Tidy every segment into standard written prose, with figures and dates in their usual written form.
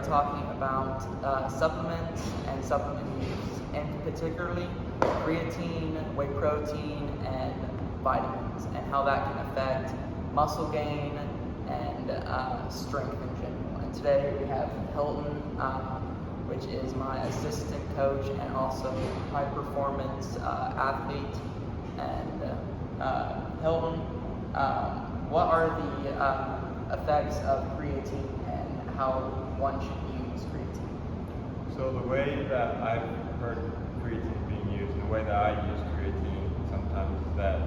are talking about supplements and supplement use, and particularly creatine, whey protein, and vitamins, and how that can affect muscle gain and strength in general. And today we have Hilton, which is my assistant coach and also high performance athlete. And Hilton, what are the effects of creatine and how one should use creatine? So the way that I've heard creatine being used, and the way that I use creatine sometimes is that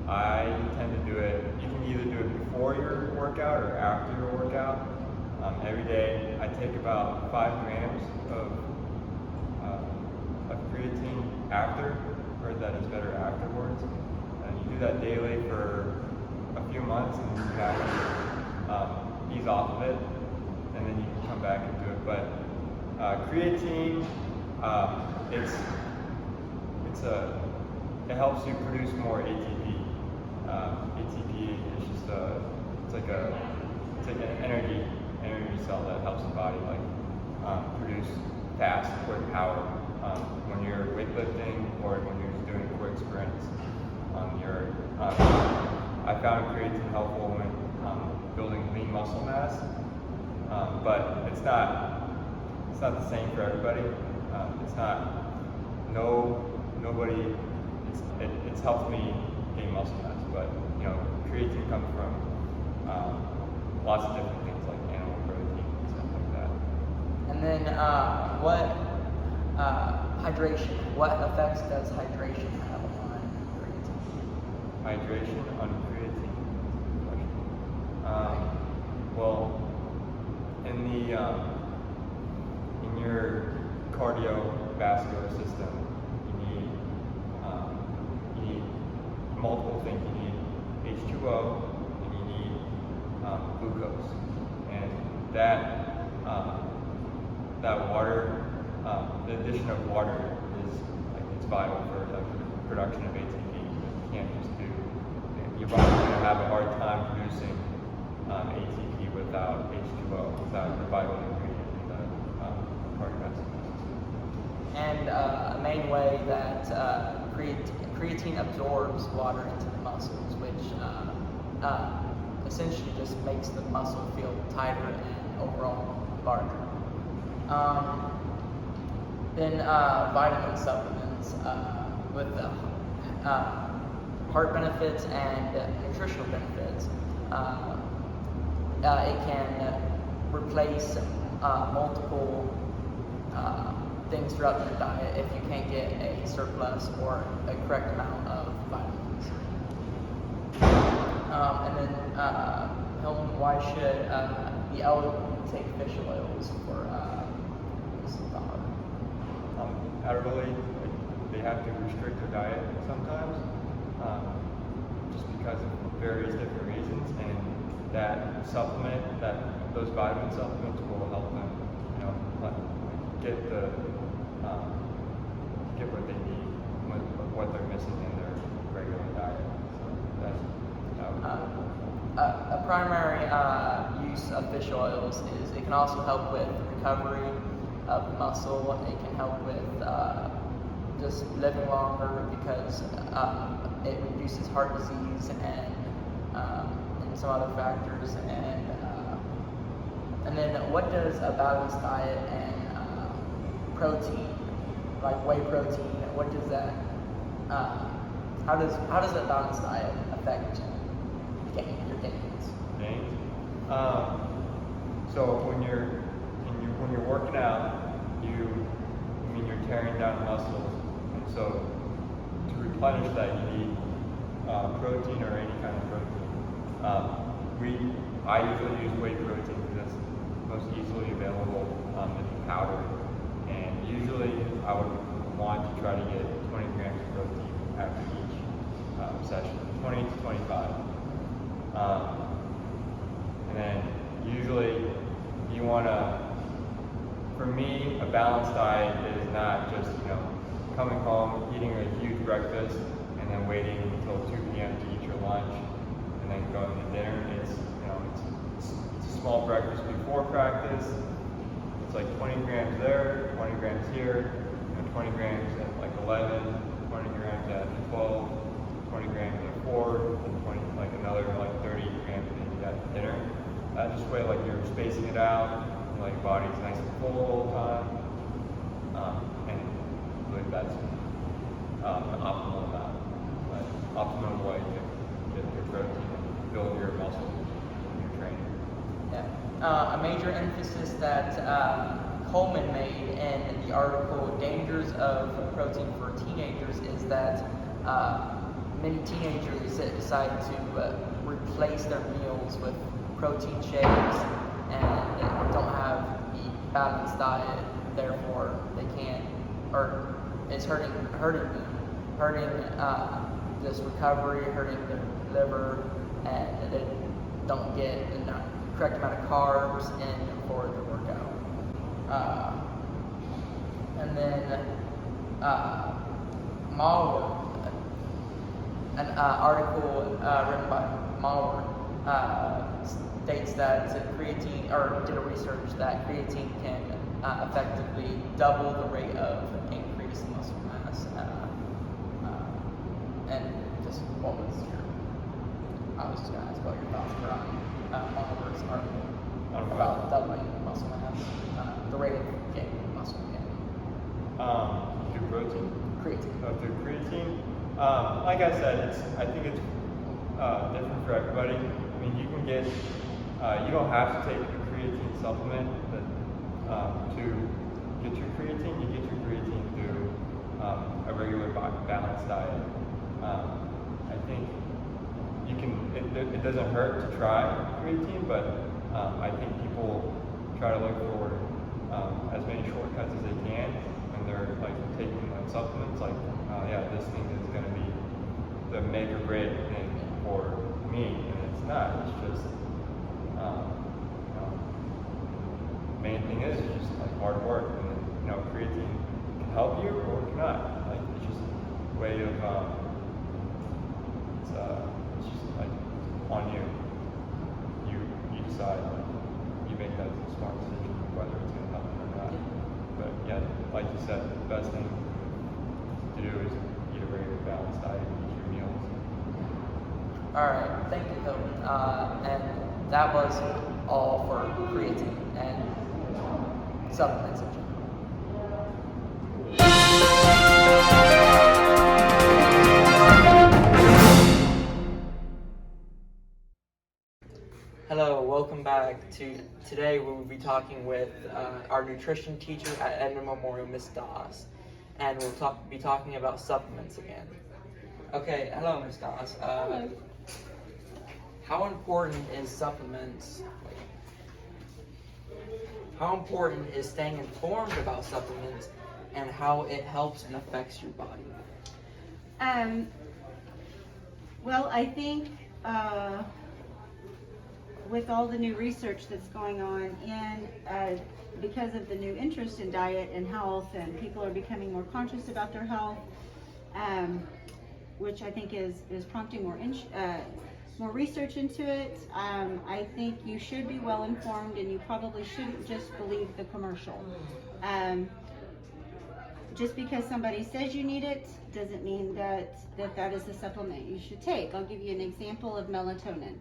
I tend to do it, you can either do it before your workout or after your workout. Every day I take about 5 grams of creatine after. Heard that it's better afterwards. And you do that daily for a few months and you have to ease off of it, and then you can come back and do it. But creatine, it helps you produce more ATP. ATP is just it's like an energy cell that helps the body produce fast, quick power when you're weightlifting or when you're just doing quick sprints on your. I found creatine helpful when building lean muscle mass, but it's not the same for everybody. Nobody. It's helped me gain muscle mass, but creatine comes from lots of different things like animal protein and stuff like that. And then hydration. What effects does hydration have on creatine? Hydration on creatine. Well, in your cardiovascular system, you need multiple things. You need H2O and you need glucose, and that water, the addition of water it's vital for the production of ATP. You can't just your body's going to have a hard time producing ATP without H2O, without the vital ingredient in the cardiovascular system. And a main way that creatine absorbs water into the muscles, which essentially just makes the muscle feel tighter and overall larger. Then vitamin supplements with heart benefits and nutritional benefits. It can replace multiple things throughout your diet if you can't get a surplus or a correct amount of vitamins. And then, Hilton, why should the elderly take fish oils for this thought? Elderly, they have to restrict their diet sometimes, just because of various different reasons, and those vitamin supplements will help them, get what they need, what they're missing in their regular diet. So a primary use of fish oils is it can also help with recovery of the muscle. It can help with just living longer because it reduces heart disease and some other factors. And then what does a balanced diet and protein, like whey protein, what does that? How does a balanced diet affect your gains? Gains. So when you're working out, you're tearing down muscles, and so to replenish that, you need protein or any kind of protein. I usually use whey protein because it's most easily available in powder, and usually I would want to try to get 20 grams of protein after each session, 20 to 25. And then usually you want to, for me, a balanced diet is not just, coming home, eating a huge breakfast, and then waiting until 2 p.m. to eat your lunch, and and then going to dinner. It's a small breakfast before practice. It's like 20 grams there, 20 grams here, 20 grams at like 11, 20 grams at 12, 20 grams at 4, and 20 like another like 30 grams maybe at dinner. Just way like you're spacing it out, and like your body's nice and full all the time, and really that's an optimal amount, optimum way to get your protein and build your muscle when you're training. Yeah. A major emphasis that Coleman made in the article "Dangers of Protein for Teenagers" is that many teenagers decide to replace their meals with protein shakes and don't have a balanced diet, therefore they can't, or it's hurting this recovery, hurting their liver, and they don't get the correct amount of carbs in for the workout. And then Maurer, an article written by Maurer, states that creatine, or did a research that creatine can effectively double the rate of increased muscle mass. And just what was your? I was just going to ask about your thoughts on Maurer's article about doubling muscle mass, the rate of gaining muscle gain. Through protein. Creatine. Through creatine. Like I said, I think it's different for everybody. I mean, you can get, you don't have to take a creatine supplement, but to get your creatine, you get your creatine through a regular balanced diet. I think you can, it doesn't hurt to try creatine, but I think people try to look for as many shortcuts as they can when they're like taking like supplements, like, yeah, this thing is going to be the make or break thing for me, and it's not. It's just, main thing is just like hard work, and creatine can help you or it cannot. Like it's just a way of, it's just like on you. You decide. You make that smart decision whether it's going to help you or not. But yeah, like you said, the best thing to do is eat a very balanced diet, eat your meals. All right, thank you, Hilton. And that was all for creatine and supplements in general. Hello, welcome back. Today we will be talking with our nutrition teacher at Edmond Memorial, Miss Doss, and we'll be talking about supplements again. Okay, hello, Miss Doss. Hello. How important is supplements? How important is staying informed about supplements and how it helps and affects your body? Well, I think with all the new research that's going on, and because of the new interest in diet and health, and people are becoming more conscious about their health, which I think is prompting more research into it. I think you should be well informed, and you probably shouldn't just believe the commercial. Just because somebody says you need it doesn't mean that is the supplement you should take. I'll give you an example of melatonin.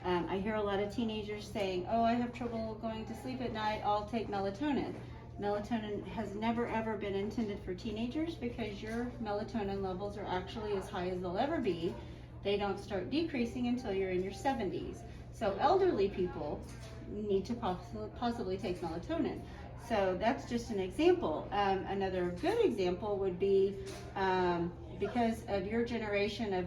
I hear a lot of teenagers saying, oh, I have trouble going to sleep at night, I'll take melatonin. Melatonin has never ever been intended for teenagers because your melatonin levels are actually as high as they'll ever be. They don't start decreasing until you're in your 70s. So elderly people need to possibly take melatonin. So that's just an example. Another good example would be because of your generation of,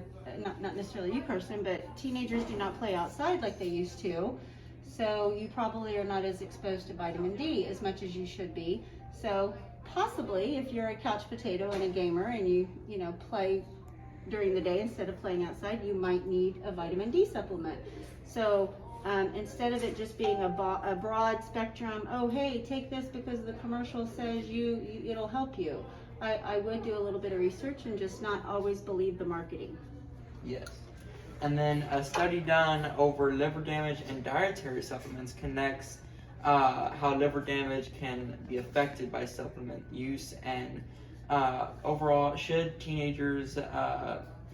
not necessarily you, Carson, but teenagers do not play outside like they used to. So you probably are not as exposed to vitamin D as much as you should be. So possibly if you're a couch potato and a gamer and you play during the day instead of playing outside, you might need a vitamin D supplement. So instead of it just being a broad spectrum, oh hey, take this because the commercial says it'll help you. I would do a little bit of research and just not always believe the marketing. Yes. And then a study done over liver damage and dietary supplements connects how liver damage can be affected by supplement use, and overall, should teenagers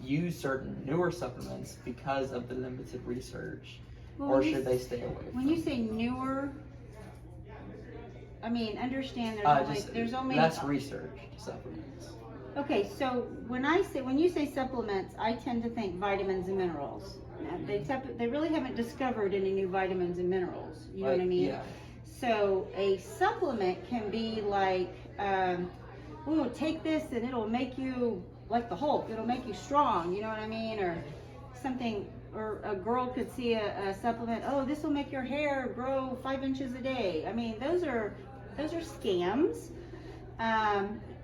use certain newer supplements because of the limited research, or should they stay away from When you say newer, I mean, understand there's only less research supplements. Okay, so when you say supplements, I tend to think vitamins and minerals. Now, they really haven't discovered any new vitamins and minerals. You know what I mean? Yeah. So a supplement can be like, take this and it'll make you like the Hulk. It'll make you strong. You know what I mean? Or something. Or a girl could see a supplement. Oh, this will make your hair grow 5 inches a day. I mean, those are scams.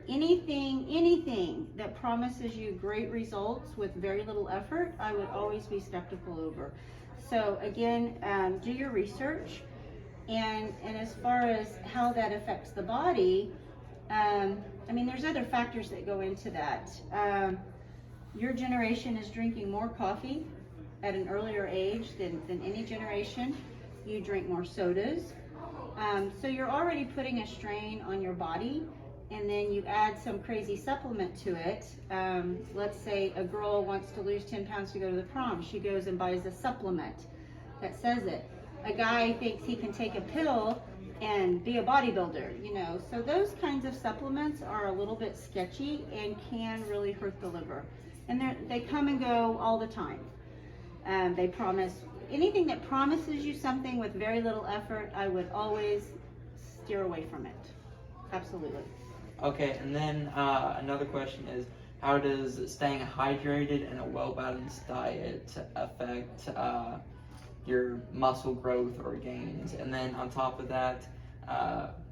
Anything that promises you great results with very little effort, I would always be skeptical over. So again, do your research, and as far as how that affects the body, I mean, there's other factors that go into that. Your generation is drinking more coffee at an earlier age than any generation. You drink more sodas. So you're already putting a strain on your body, and then you add some crazy supplement to it. Let's say a girl wants to lose 10 pounds to go to the prom. She goes and buys a supplement that says it. A guy thinks he can take a pill and be a bodybuilder, you know. So those kinds of supplements are a little bit sketchy and can really hurt the liver. And they come and go all the time. They promise, anything that promises you something with very little effort, I would always steer away from it. Absolutely. Okay, and then another question is, how does staying hydrated and a well-balanced diet affect your muscle growth or gains? And then on top of that,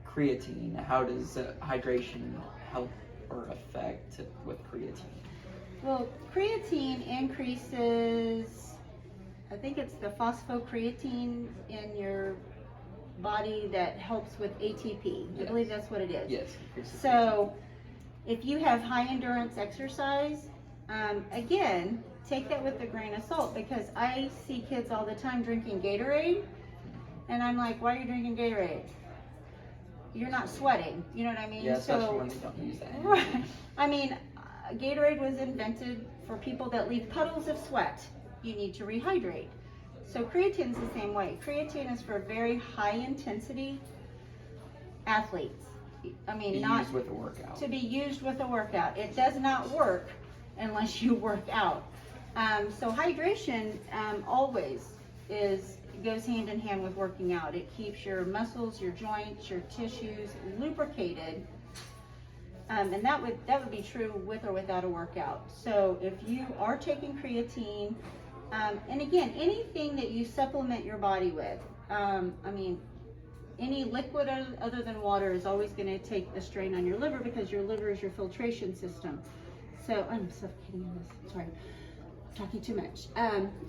creatine. How does hydration help or affect with creatine? Well, creatine increases, I think it's the phosphocreatine in your body that helps with ATP. Yes. I believe that's what it is. Yes. So if you have high endurance exercise, again, take that with a grain of salt, because I see kids all the time drinking Gatorade, and I'm like, why are you drinking Gatorade? You're not sweating, you know what I mean? Yeah, especially when they don't use that. Right. I mean, Gatorade was invented for people that leave puddles of sweat. You need to rehydrate. So creatine's the same way. Creatine is for very high intensity athletes. I mean, not used with a workout. to be used with a workout. It does not work unless you work out. So hydration always goes hand in hand with working out. It keeps your muscles, your joints, your tissues lubricated. And that would be true with or without a workout. So if you are taking creatine, and again, anything that you supplement your body with, I mean, any liquid other than water is always going to take a strain on your liver, because your liver is your filtration system. So I'm suffocating in this. Sorry, talking too much.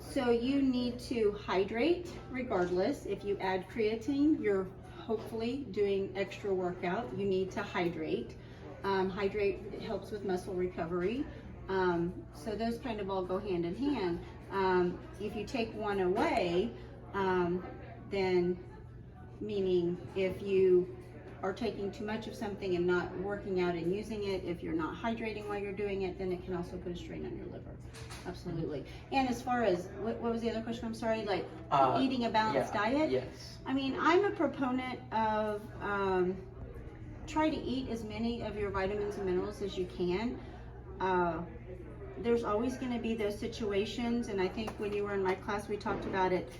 So you need to hydrate regardless. If you add creatine, you're hopefully doing extra workout. You need to hydrate. Hydrate helps with muscle recovery. So those kind of all go hand in hand. If you take one away, then meaning if you are taking too much of something and not working out and using it, if you're not hydrating while you're doing it, then it can also put a strain on your liver. Absolutely. And as far as, what was the other question? I'm sorry, like eating a balanced diet? Yes. I mean, I'm a proponent of try to eat as many of your vitamins and minerals as you can. There's always going to be those situations, and I think when you were in my class we talked about it.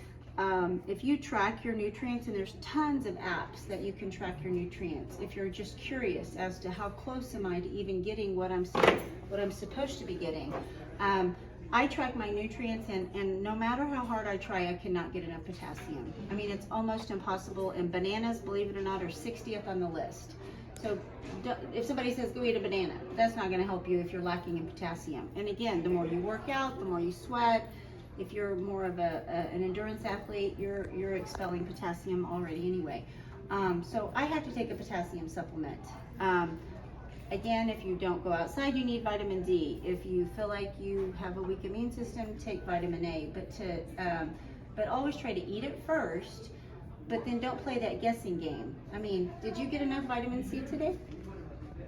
If you track your nutrients, and there's tons of apps that you can track your nutrients, if you're just curious as to how close am I to even getting what I'm supposed to be getting. I track my nutrients, and no matter how hard I try, I cannot get enough potassium. I mean, it's almost impossible, and bananas, believe it or not, are 60th on the list. So if somebody says go eat a banana, that's not going to help you if you're lacking in potassium. And again, the more you work out, the more you sweat. If you're more of an endurance athlete, you're expelling potassium already anyway. So I have to take a potassium supplement. Again, if you don't go outside, you need vitamin D. If you feel like you have a weak immune system, take vitamin A. But always try to eat it first. But then don't play that guessing game. I mean, did you get enough vitamin C today?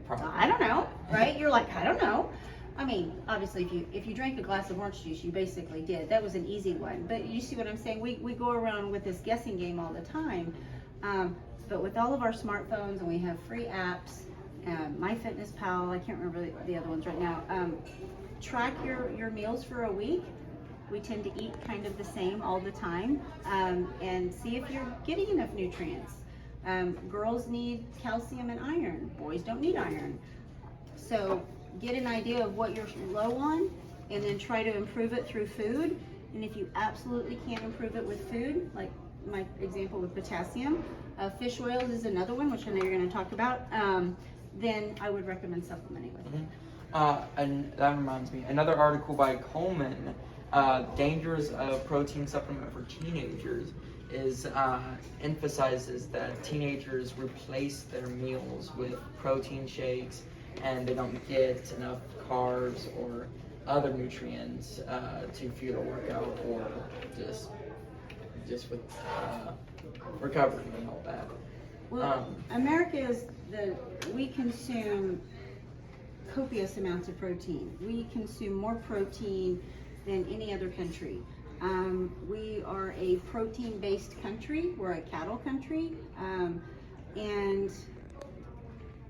Probably. I don't know, right? You're like, I don't know. I mean, obviously, if you drank a glass of orange juice, you basically did. That was an easy one. But you see what I'm saying? We go around with this guessing game all the time. But with all of our smartphones, and we have free apps, MyFitnessPal, I can't remember the other ones right now. Track your meals for a week. We tend to eat kind of the same all the time, and see if you're getting enough nutrients. Girls need calcium and iron. Boys don't need iron. So get an idea of what you're low on, and then try to improve it through food. And if you absolutely can't improve it with food, like my example with potassium, fish oils is another one, which I know you're going to talk about, then I would recommend supplementing with it. And that reminds me, another article by Coleman, Dangers of Protein Supplement for Teenagers, is emphasizes that teenagers replace their meals with protein shakes, and they don't get enough carbs or other nutrients to fuel a workout, or just with recovery and all that. Well, we consume copious amounts of protein. We consume more protein than any other country. We are a protein-based country. We're a cattle country, and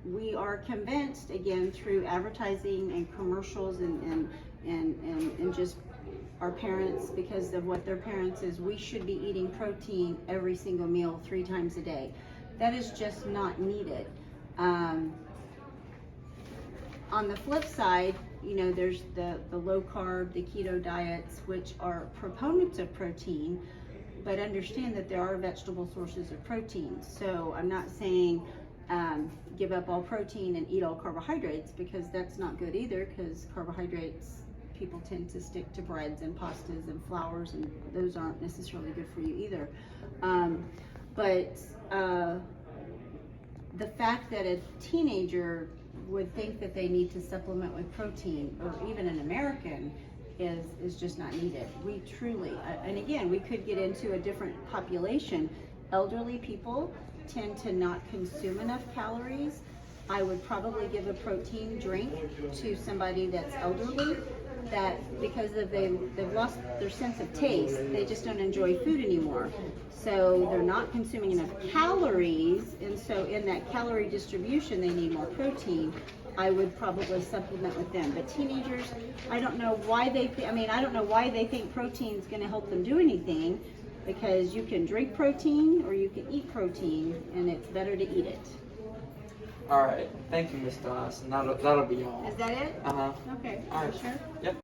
we are convinced, again, through advertising and commercials and just our parents, because of what their parents is, we should be eating protein every single meal 3 times a day. That is just not needed. On the flip side, you know, there's the low carb, the keto diets, which are proponents of protein, but understand that there are vegetable sources of protein. So I'm not saying give up all protein and eat all carbohydrates, because that's not good either, because carbohydrates, people tend to stick to breads and pastas and flours, and those aren't necessarily good for you either. But the fact that a teenager would think that they need to supplement with protein, or even an American, is just not needed. We truly, and again, we could get into a different population. Elderly people tend to not consume enough calories. I would probably give a protein drink to somebody that's elderly, that because they've lost their sense of taste, they just don't enjoy food anymore. So they're not consuming enough calories, and so in that calorie distribution, they need more protein. I would probably supplement with them. But teenagers, I don't know why I don't know why they think protein is going to help them do anything, because you can drink protein or you can eat protein, and it's better to eat it. All right, thank you, Miss Dawson. That'll be all. Is that it? Uh-huh. Okay. All right. Sure. Yep.